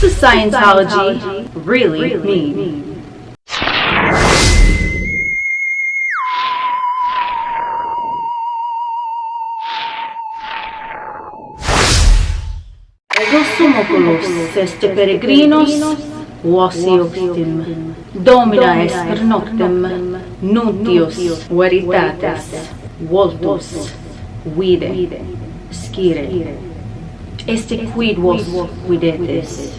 does Scientology really mean? Egosumoklos este peregrinos vasi optim, domina est per noctem, nuntius veritates, voltus, vide, scire, este quid vos videtis.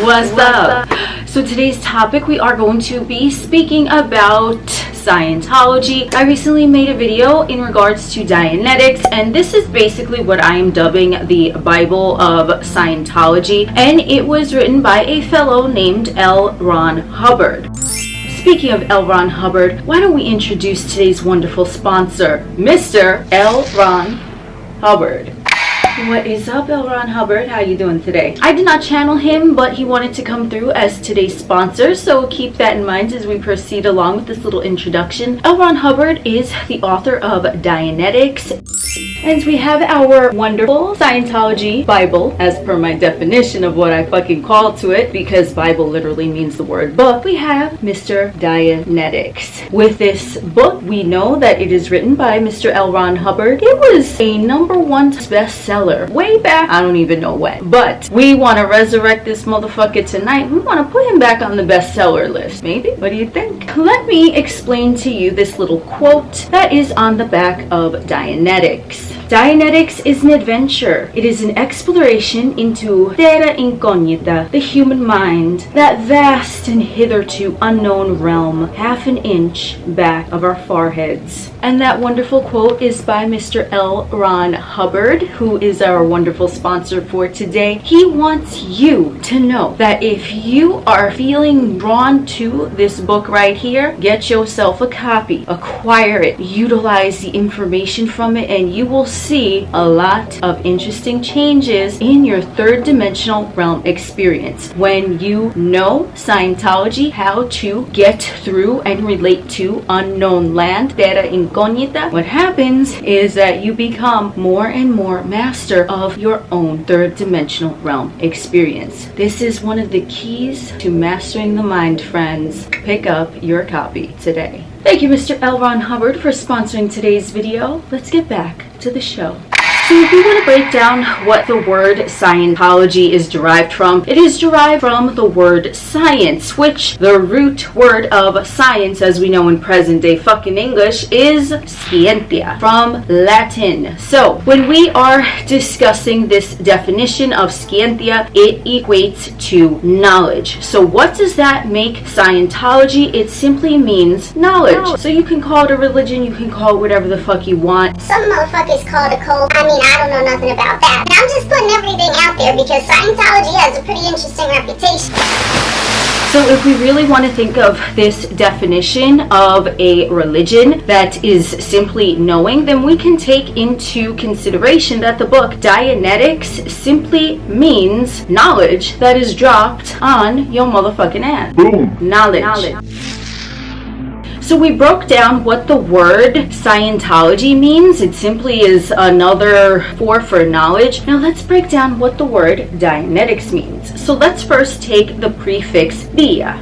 What's up? So today's topic, we are going to be speaking about Scientology. I recently made a video in regards to Dianetics, and this is basically what I am dubbing the Bible of Scientology, and it was written by a fellow named LRonHubbard. Speaking of LRonHubbard, why don't we introduce today's wonderful sponsor, Mr. LRonHubbard. What is up, LRonHubbard? How you doing today? I did not channel him, but he wanted to come through as today's sponsor, so keep that in mind as we proceed along with this little introduction. LRonHubbard is the author of Dianetics, and we have our wonderful Scientology Bible, as per my definition of what I fucking call to it, because Bible literally means the word book. We have Mr. Dianetics. With this book, we know that it is written by Mr. LRonHubbard. It was a #1 bestseller way back, I don't even know when, but we want to resurrect this motherfucker tonight. We want to put him back on the bestseller list, maybe? What do you think? Let me explain to you this little quote that is on the back of Dianetics. Dianetics is an adventure. It is an exploration into terra incognita, the human mind, that vast and hitherto unknown realm, half an inch back of our foreheads. And that wonderful quote is by Mr. LRonHubbard, who is our wonderful sponsor for today. He wants you to know that if you are feeling drawn to this book right here, get yourself a copy, acquire it, utilize the information from it, and you will see a lot of interesting changes in your third dimensional realm experience. When you know Scientology, how to get through and relate to unknown land, terra incognita, what happens is that you become more and more master of your own third dimensional realm experience. This is one of the keys to mastering the mind, friends. Pick up your copy today. Thank you, Mr. LRonHubbard, for sponsoring today's video. Let's get back to the show. So if we want to break down what the word Scientology is derived from, it is derived from the word science, which the root word of science, as we know in present day fucking English, is scientia, from Latin. So when we are discussing this definition of scientia, it equates to knowledge. So what does that make Scientology? It simply means knowledge. So you can call it a religion, you can call it whatever the fuck you want. Some motherfuckers call it a cult. I don't know nothing about that. And I'm just putting everything out there because Scientology has a pretty interesting reputation. So if we really want to think of this definition of a religion that is simply knowing, then we can take into consideration that the book Dianetics simply means knowledge that is dropped on your motherfucking ass. Boom. Knowledge. So we broke down what the word Scientology means. It simply is another for knowledge. Now let's break down what the word Dianetics means. So let's first take the prefix dia.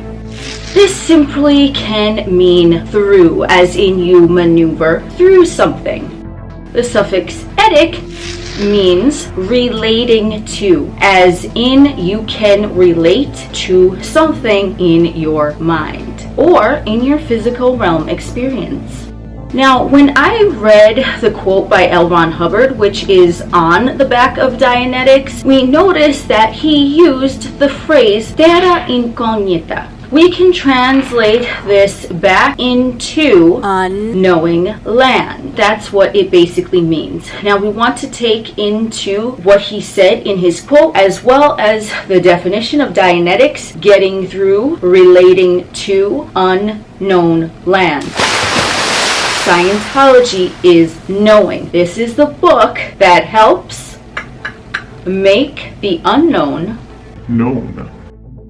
This simply can mean through, as in you maneuver through something. The suffix etic means relating to, as in you can relate to something in your mind or in your physical realm experience. Now, when I read the quote by LRonHubbard, which is on the back of Dianetics, we noticed that he used the phrase terra incognita. We can translate this back into unknowing land. That's what it basically means. Now we want to take into what he said in his quote, as well as the definition of Dianetics, getting through, relating to unknown land. Scientology is knowing. This is the book that helps make the unknown known.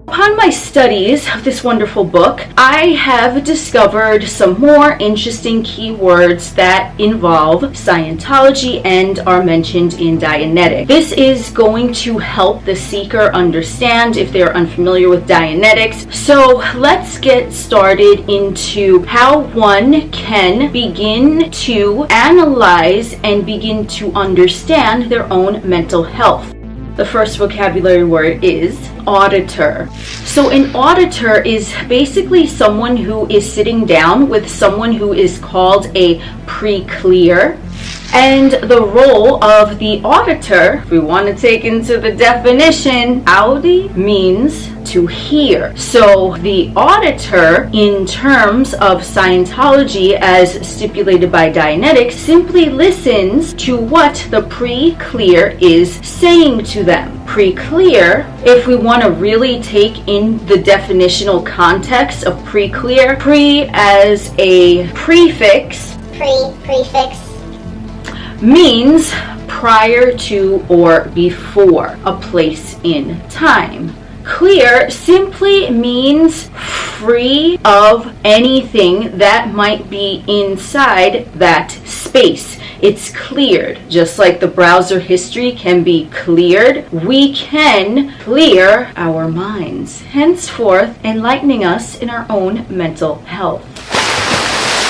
Upon my studies of this wonderful book, I have discovered some more interesting keywords that involve Scientology and are mentioned in Dianetics. This is going to help the seeker understand if they're unfamiliar with Dianetics. So let's get started into how one can begin to analyze and begin to understand their own mental health. The first vocabulary word is auditor. So an auditor is basically someone who is sitting down with someone who is called a pre-clear. And the role of the auditor, if we want to take into the definition, audi means to hear. So the auditor, in terms of Scientology as stipulated by Dianetics, simply listens to what the pre-clear is saying to them. Pre-clear, if we want to really take in the definitional context of pre-clear, pre as a prefix, prefix means prior to or before a place in time. Clear simply means free of anything that might be inside that space. It's cleared. Just like the browser history can be cleared, we can clear our minds, henceforth enlightening us in our own mental health.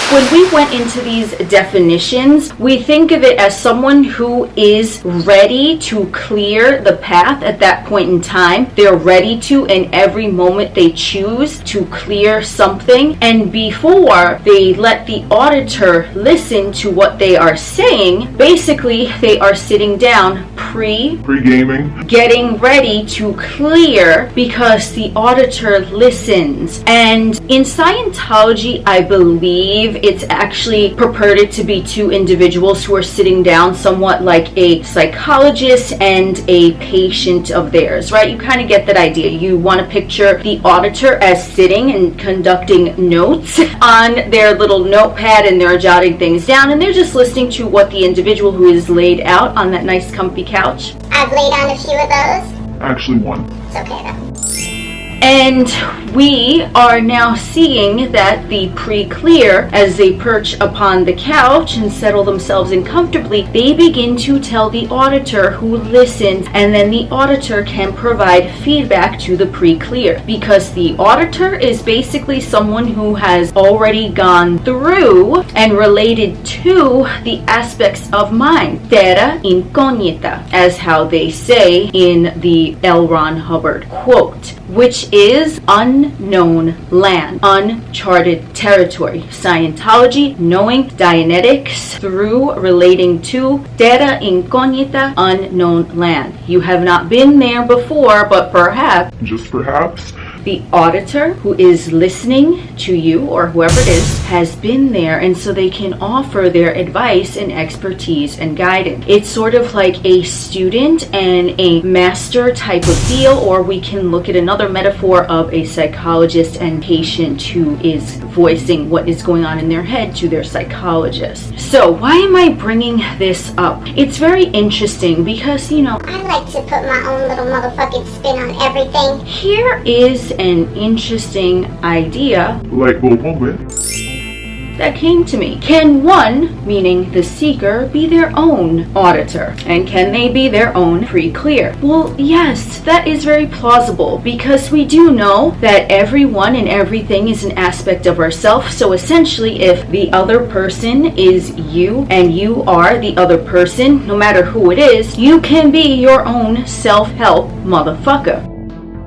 When we went into these definitions, we think of it as someone who is ready to clear the path at that point in time. They're ready to, in every moment they choose to clear something. And before they let the auditor listen to what they are saying, basically they are sitting down pre-gaming, getting ready to clear because the auditor listens. And in Scientology, I believe it's actually purported to be two individuals who are sitting down, somewhat like a psychologist and a patient of theirs, right? You kind of get that idea. You want to picture the auditor as sitting and conducting notes on their little notepad, and they're jotting things down, and they're just listening to what the individual who is laid out on that nice comfy couch. I've laid on a few of those. Actually, one. It's okay though. And we are now seeing that the pre-clear, as they perch upon the couch and settle themselves in comfortably, they begin to tell the auditor who listens, and then the auditor can provide feedback to the pre-clear, because the auditor is basically someone who has already gone through and related to the aspects of mind, terra incognita, as how they say in the LRonHubbard quote, which is unknown land, uncharted territory. Scientology, knowing Dianetics through relating to terra incognita, unknown land. You have not been there before, but perhaps, just perhaps, the auditor who is listening to you, or whoever it is, has been there, and so they can offer their advice and expertise and guidance. It's sort of like a student and a master type of deal, or we can look at another metaphor of a psychologist and patient who is voicing what is going on in their head to their psychologist. So why am I bringing this up? It's very interesting because, you know, I like to put my own little motherfucking spin on everything. Here is an interesting idea, light bulb moment, that came to me. Can one, meaning the seeker, be their own auditor? And can they be their own pre-clear? Well, yes, that is very plausible, because we do know that everyone and everything is an aspect of ourself. So essentially, if the other person is you and you are the other person, no matter who it is, you can be your own self-help motherfucker.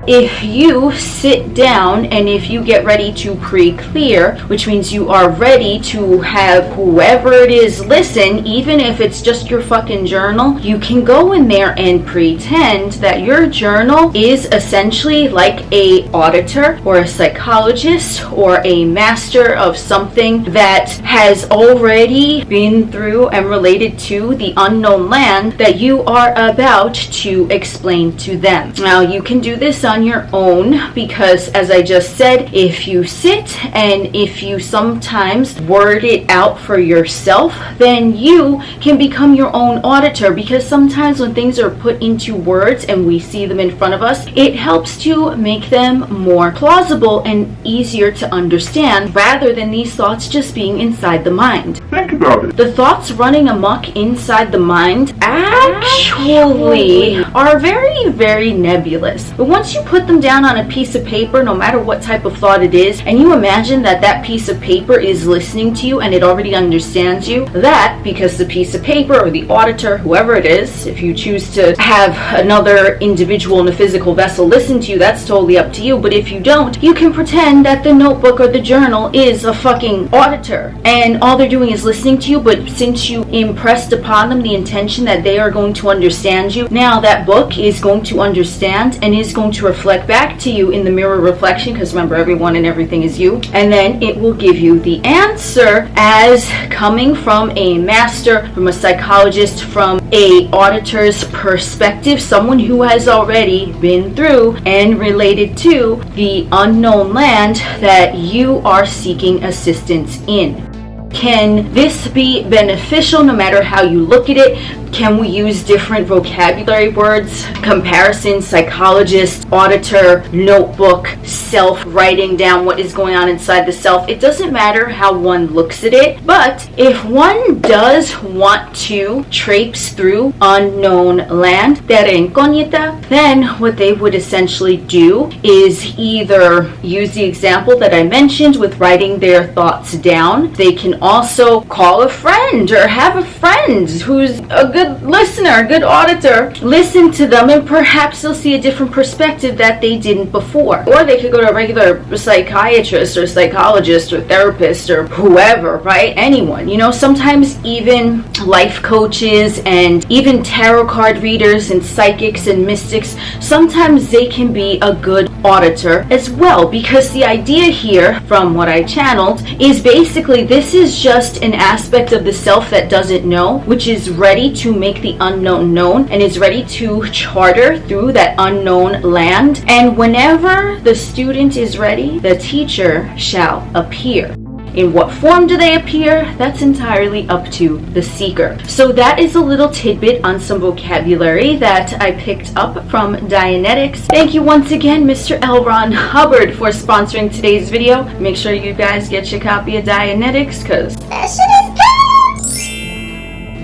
If you sit down and if you get ready to pre-clear, which means you are ready to have whoever it is listen, even if it's just your fucking journal, you can go in there and pretend that your journal is essentially like a auditor or a psychologist or a master of something that has already been through and related to the unknown land that you are about to explain to them. Now, you can do this on on your own, because as I just said, if you sit and if you sometimes word it out for yourself, then you can become your own auditor, because sometimes when things are put into words and we see them in front of us, it helps to make them more plausible and easier to understand, rather than these thoughts just being inside the mind. Think about it. The thoughts running amok inside the mind actually are very, very nebulous. But once you put them down on a piece of paper, no matter what type of thought it is, and you imagine that that piece of paper is listening to you and it already understands you, that, because the piece of paper or the auditor, whoever it is, if you choose to have another individual in a physical vessel listen to you, that's totally up to you. But if you don't, you can pretend that the notebook or the journal is a fucking auditor and all they're doing is listening to you. But since you impressed upon them the intention that they are going to understand you, now that book is going to understand and is going to reflect back to you in the mirror reflection, because remember, everyone and everything is you, and then it will give you the answer as coming from a master, from a psychologist, from a auditor's perspective, someone who has already been through and related to the unknown land that you are seeking assistance in. Can this be beneficial no matter how you look at it? Can we use different vocabulary words? Comparison, psychologist, auditor, notebook, self, writing down what is going on inside the self. It doesn't matter how one looks at it, but if one does want to traipse through unknown land, terra incognita, then what they would essentially do is either use the example that I mentioned with writing their thoughts down. They can also call a friend or have a friend who's a good listener, a good auditor, listen to them, and perhaps they'll see a different perspective that they didn't before. Or they could go to a regular psychiatrist or psychologist or therapist or whoever, right? Anyone. You know, sometimes even life coaches and even tarot card readers and psychics and mystics, sometimes they can be a good auditor as well, because the idea here, from what I channeled, is basically this is just an aspect of the self that doesn't know, which is ready to make the unknown known and is ready to charter through that unknown land. And whenever the student is ready, the teacher shall appear. In what form do they appear? That's entirely up to the seeker. So that is a little tidbit on some vocabulary that I picked up from Dianetics. Thank you once again, Mr. LRonHubbard, for sponsoring today's video. Make sure you guys get your copy of Dianetics, because That shit is good.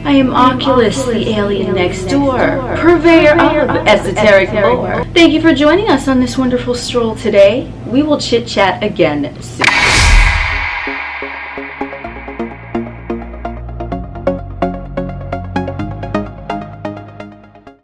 I am Oculus, the alien next door, purveyor of esoteric lore. Thank you for joining us on this wonderful stroll today. We will chit-chat again soon.